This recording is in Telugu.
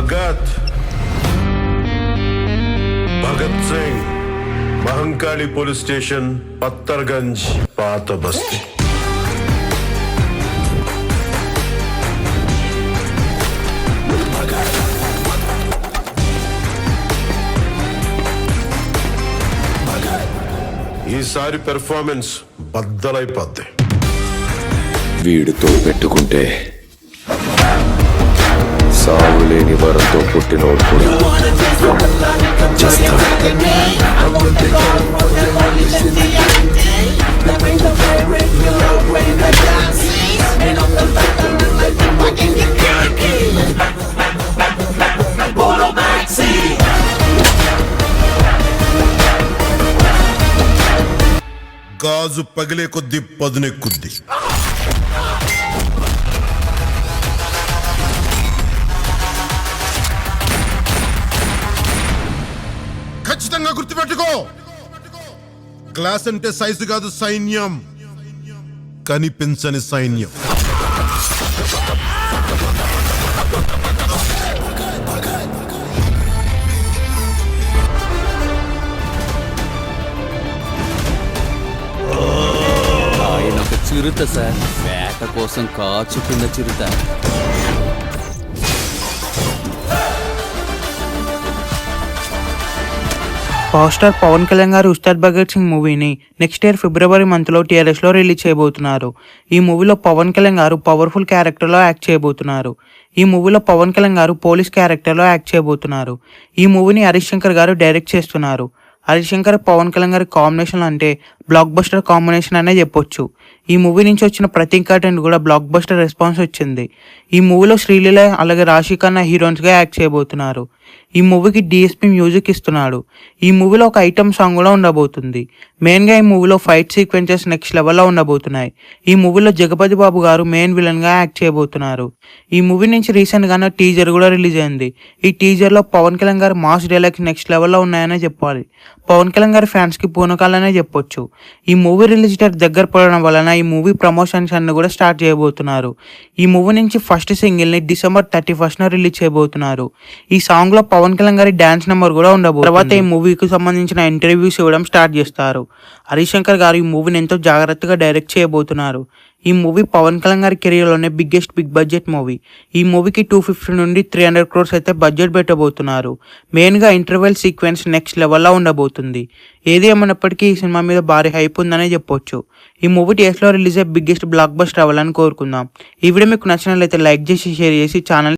భగత్ సింగ్, మహంకాళి పోలీస్ స్టేషన్, పత్తర్గంజ్, పాత బస్తీ. ఈసారి పెర్ఫార్మెన్స్ బద్దలైపోద్ది. వీడితో పెట్టుకుంటే సావులేని వరంతో పుట్టినోడు కూడా చేస్తాడు. గాజు పగిలే కొద్ది పదునెక్కుద్ది. ఖచ్చితంగా గుర్తుపెట్టుకో, గ్లాస్ అంటే సైజు కాదు, సైన్యం, కనిపించని సైన్యం. ఆయన ఒక చిరుత సార్, వేట కోసం కాచుకున్న చిరుత. పవర్ స్టార్ పవన్ కళ్యాణ్ గారు ఉస్తాద్ భగత్ సింగ్ మూవీని నెక్స్ట్ ఇయర్ ఫిబ్రవరి మంత్లో టీఆర్ఎస్లో రిలీజ్ చేయబోతున్నారు. ఈ మూవీలో పవన్ కళ్యాణ్ గారు పవర్ఫుల్ క్యారెక్టర్లో యాక్ట్ చేయబోతున్నారు. ఈ మూవీలో పవన్ కళ్యాణ్ గారు పోలీస్ క్యారెక్టర్లో యాక్ట్ చేయబోతున్నారు. ఈ మూవీని హరీష్ శంకర్ గారు డైరెక్ట్ చేస్తున్నారు. హరీష్ శంకర్ పవన్ కళ్యాణ్ గారి కాంబినేషన్ అంటే బ్లాక్ బస్టర్ కాంబినేషన్ అనే చెప్పొచ్చు. ఈ మూవీ నుంచి వచ్చిన ప్రతి కంటెంట్ కూడా బ్లాక్ బస్టర్ రెస్పాన్స్ వచ్చింది. ఈ మూవీలో శ్రీలీల అలాగే రాశి ఖన్నా హీరోయిన్స్గా యాక్ట్ చేయబోతున్నారు. ఈ మూవీకి డిఎస్పి మ్యూజిక్ ఇస్తున్నాడు. ఈ మూవీలో ఒక ఐటమ్ సాంగ్ కూడా ఉండబోతుంది. మెయిన్గా ఈ మూవీలో ఫైట్ సీక్వెన్సెస్ నెక్స్ట్ లెవెల్లో ఉండబోతున్నాయి. ఈ మూవీలో జగపతి బాబు గారు మెయిన్ విలన్గా యాక్ట్ చేయబోతున్నారు. ఈ మూవీ నుంచి రీసెంట్గానే టీజర్ కూడా రిలీజ్ అయింది. ఈ టీజర్లో పవన్ కళ్యాణ్ గారి మాస్ డైలాగ్స్ నెక్స్ట్ లెవెల్లో ఉన్నాయనే చెప్పాలి. పవన్ కళ్యాణ్ గారి ఫ్యాన్స్కి పూనకాలనే చెప్పొచ్చు. ఈ మూవీ రిలీజ్ డేట్ దగ్గర పడడం వలన ఈ మూవీ ప్రమోషన్స్ అన్ని కూడా స్టార్ట్ చేయబోతున్నారు. ఈ మూవీ నుంచి ఫస్ట్ సింగిల్ని December 31st రిలీజ్ చేయబోతున్నారు. ఈ సాంగ్లో పవన్ కళ్యాణ్ గారి డాన్స్ నెంబర్ కూడా ఉండబోతుంది. తర్వాత ఈ మూవీకి సంబంధించిన ఇంటర్వ్యూస్ ఇవ్వడం స్టార్ట్ చేస్తారు. హరీష్ శంకర్ గారు ఈ మూవీని ఎంతో జాగ్రత్తగా డైరెక్ట్ చేయబోతున్నారు. ఈ మూవీ పవన్ కళ్యాణ్ గారి కెరీర్లోనే బిగ్ బడ్జెట్ మూవీ. ఈ మూవీకి 250 నుండి 300 crores అయితే బడ్జెట్ పెట్టబోతున్నారు. మెయిన్గా ఇంటర్వెల్ సీక్వెన్స్ నెక్స్ట్ లెవెల్లో ఉండబోతుంది. ఏది ఏమన్నప్పటికీ ఈ సినిమా మీద భారీ హైప్ ఉందనే చెప్పొచ్చు. ఈ మూవీ టీఎస్లో రిలీజ్ అయ్యే బిగ్గెస్ట్ బ్లాక్ బస్టర్ అవ్వాలని కోరుకుందాం. ఈ వీడియో మీకు నచ్చినట్లయితే లైక్ చేసి షేర్ చేసి ఛానల్